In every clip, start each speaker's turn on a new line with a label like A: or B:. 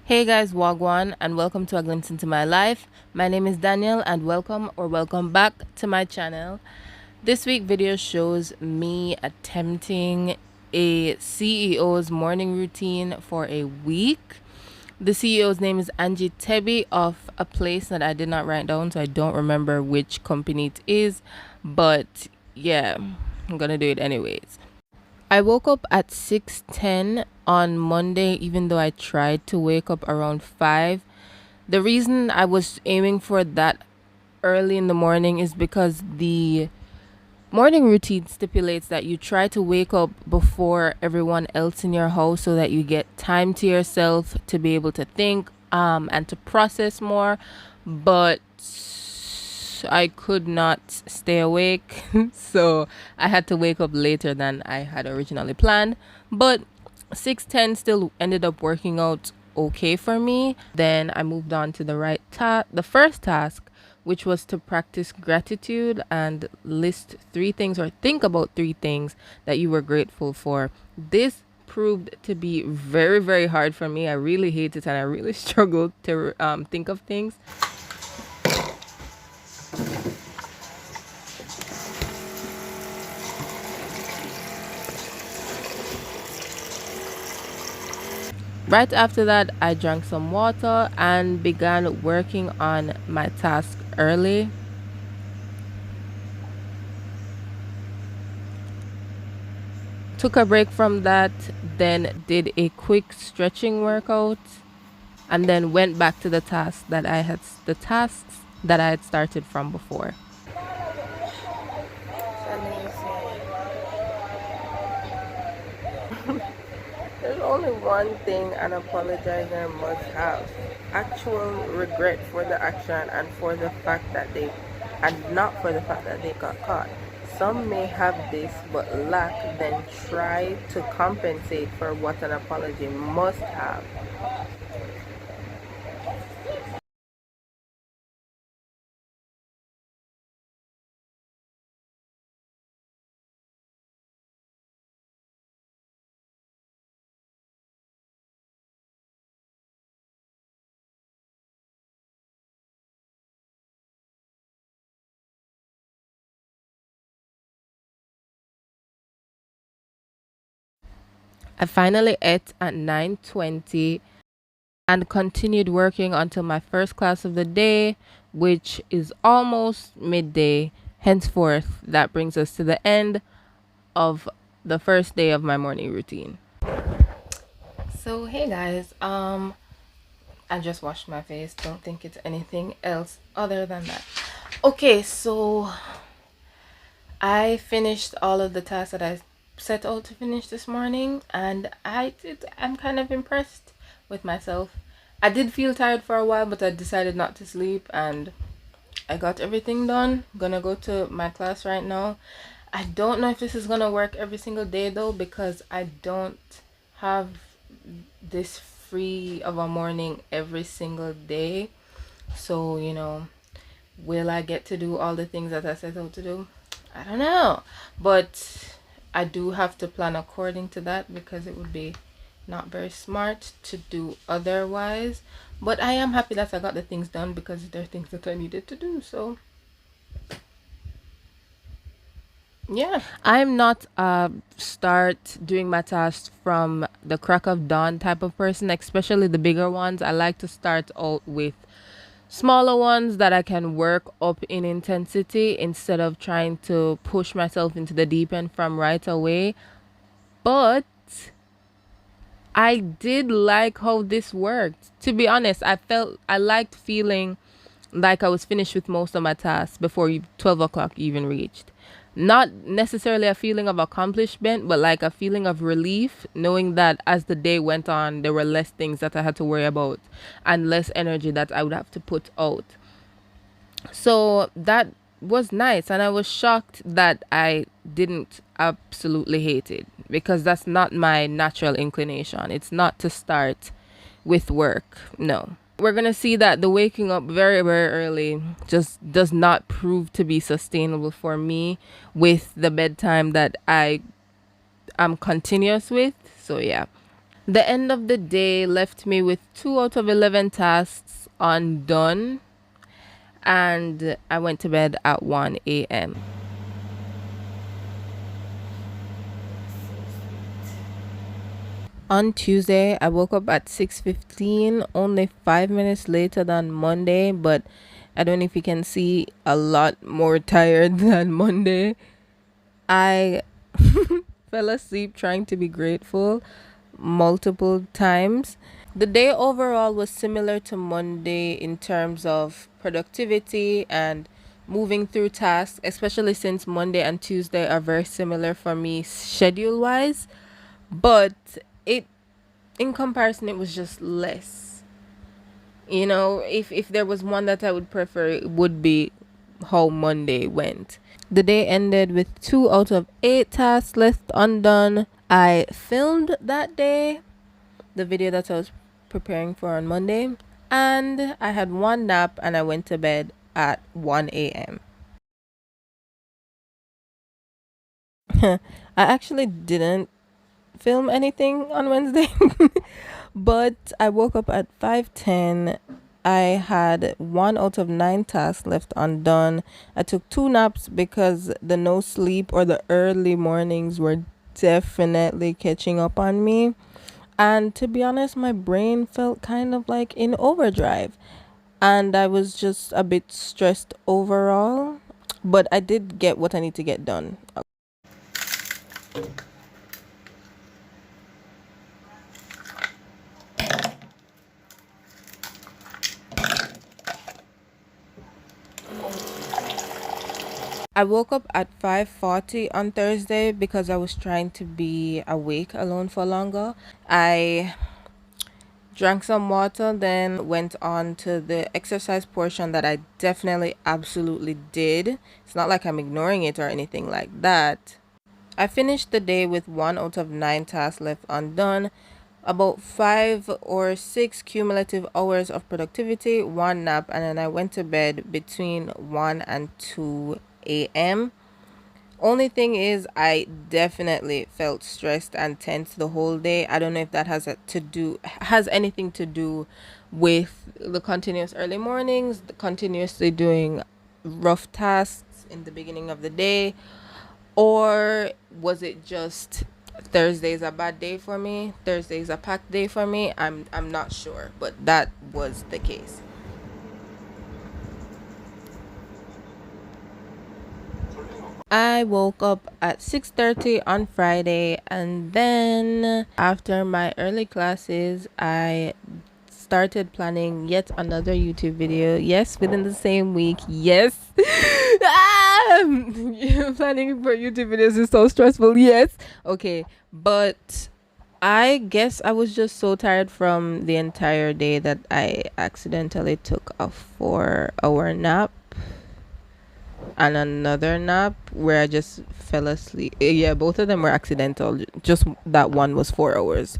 A: Hey guys, Wagwan, and welcome to A Glimpse into My Life. My name is Daniel, and welcome back to my channel. This week video shows me attempting a CEO's morning routine for a week. The CEO's name is Angie Tebi of a place that I did not write down, so I don't remember which company it is, but yeah, I'm gonna do it anyways. I woke up at 6:10 on Monday, even though I tried to wake up around 5. The reason I was aiming for that early in the morning is because the morning routine stipulates that you try to wake up before everyone else in your house so that you get time to yourself to be able to think and to process more. But I could not stay awake, so I had to wake up later than I had originally planned. But 6:10 still ended up working out okay for me. Then I moved on to the first task, which was to practice gratitude and list 3 things or think about 3 things that you were grateful for. This proved to be very, very hard for me. I really hate it and I really struggled to think of things. Right after that, I drank some water and began working on my task early. Took a break from that, then did a quick stretching workout, and then went back to the tasks that I had started from before. There's only one thing an apologizer must have: actual regret for the action and not for the fact that they got caught. Some may have this but lack, then try to compensate for what an apology must have. I finally ate at 9:20 and continued working until my first class of the day, which is almost midday. Henceforth, that brings us to the end of the first day of my morning routine. So, hey guys, I just washed my face. Don't think it's anything else other than that. Okay, so I finished all of the tasks that I set out to finish this morning, and I'm kind of impressed with myself. I did feel tired for a while, but I decided not to sleep, and I got everything done. I'm gonna go to my class right now. I don't know if this is gonna work every single day though, because I don't have this free of a morning every single day. So, will I get to do all the things that I set out to do? I don't know. But I do have to plan according to that, because it would be not very smart to do otherwise. But I am happy that I got the things done, because there are things that I needed to do. So yeah, I'm not a start doing my tasks from the crack of dawn type of person, especially the bigger ones. I like to start out with smaller ones that I can work up in intensity instead of trying to push myself into the deep end from right away. But I did like how this worked. To be honest, I liked feeling like I was finished with most of my tasks before 12 o'clock even reached. Not necessarily a feeling of accomplishment, but like a feeling of relief, knowing that as the day went on, there were less things that I had to worry about and less energy that I would have to put out. So that was nice, and I was shocked that I didn't absolutely hate it, because that's not my natural inclination. It's not to start with work. No. We're going to see that the waking up very, very early just does not prove to be sustainable for me with the bedtime that I am continuous with. So, yeah. The end of the day left me with 2 out of 11 tasks undone, and I went to bed at 1 a.m. On Tuesday, I woke up at 6:15, only 5 minutes later than Monday, but I don't know if you can see, a lot more tired than Monday. I fell asleep trying to be grateful multiple times. The day overall was similar to Monday in terms of productivity and moving through tasks, especially since Monday and Tuesday are very similar for me schedule wise. But it, in comparison, it was just less. If there was one that I would prefer, it would be how Monday went. The day ended with 2 out of 8 tasks left undone. I filmed that day the video that I was preparing for on Monday, and I had one nap and I went to bed at 1 a.m. I actually didn't film anything on Wednesday, but I woke up at 5:10. I had 1 out of 9 tasks left undone. I took 2 naps because the no sleep or the early mornings were definitely catching up on me. And to be honest, my brain felt kind of like in overdrive. And I was just a bit stressed overall. But I did get what I need to get done. I woke up at 5:40 on Thursday because I was trying to be awake alone for longer. I drank some water, then went on to the exercise portion that I definitely absolutely did. It's not like I'm ignoring it or anything like that. I finished the day with 1 out of 9 tasks left undone, about 5 or 6 cumulative hours of productivity, 1 nap, and then I went to bed between 1 and 2 a.m. Only thing is, I definitely felt stressed and tense the whole day. I don't know if that has anything to do with the continuous early mornings, the continuously doing rough tasks in the beginning of the day, or was it just Thursday is a bad day for me? Thursday is a packed day for me. I'm not sure, but that was the case. I woke up at 6:30 on Friday, and then after my early classes, I started planning yet another YouTube video. Yes, within the same week. Yes. Planning for YouTube videos is so stressful. Yes. Okay, but I guess I was just so tired from the entire day that I accidentally took a 4-hour nap and another nap where I just fell asleep. Yeah, both of them were accidental. Just that one was 4 hours.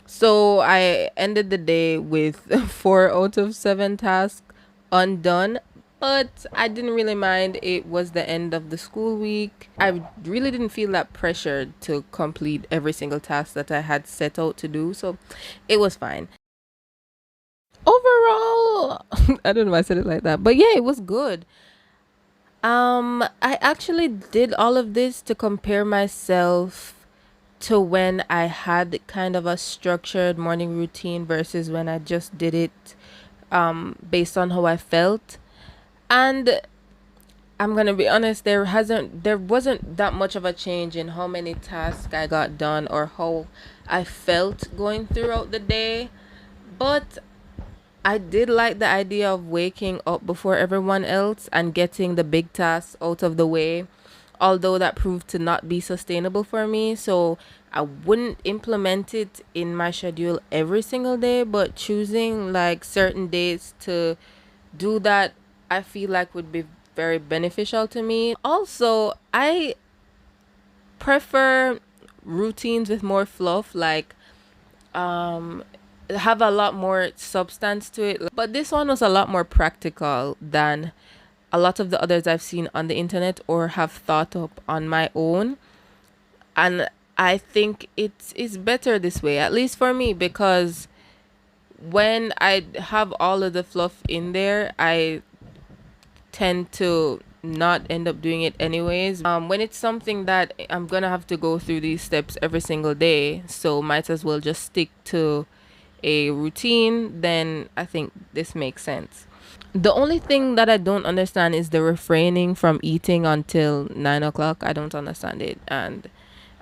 A: So I ended the day with 4 out of 7 tasks undone. But I didn't really mind. It was the end of the school week. I really didn't feel that pressure to complete every single task that I had set out to do. So it was fine. Overall, I don't know why I said it like that. But yeah, it was good. I actually did all of this to compare myself to when I had kind of a structured morning routine versus when I just did it based on how I felt. And I'm gonna be honest, there wasn't that much of a change in how many tasks I got done or how I felt going throughout the day. But I did like the idea of waking up before everyone else and getting the big tasks out of the way, although that proved to not be sustainable for me. So I wouldn't implement it in my schedule every single day, but choosing like certain days to do that, I feel like would be very beneficial to me. Also, I prefer routines with more fluff, like um have a lot more substance to it. But this one was a lot more practical than a lot of the others I've seen on the internet or have thought up on my own. And I think it's better this way, at least for me, because when I have all of the fluff in there, I tend to not end up doing it anyways. When it's something that I'm gonna have to go through these steps every single day, so might as well just stick to a routine, then I think this makes sense. The only thing that I don't understand is the refraining from eating until 9 o'clock. I don't understand it, and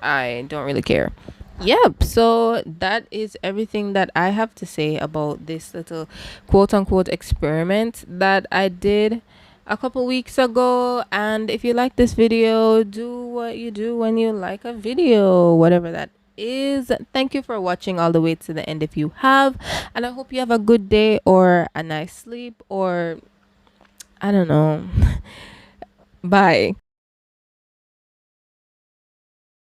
A: I don't really care. Yep, so that is everything that I have to say about this little quote unquote experiment that I did a couple weeks ago. And if you like this video, do what you do when you like a video, whatever that is. Thank you for watching all the way to the end if you have. And I hope you have a good day or a nice sleep, or I don't know. Bye.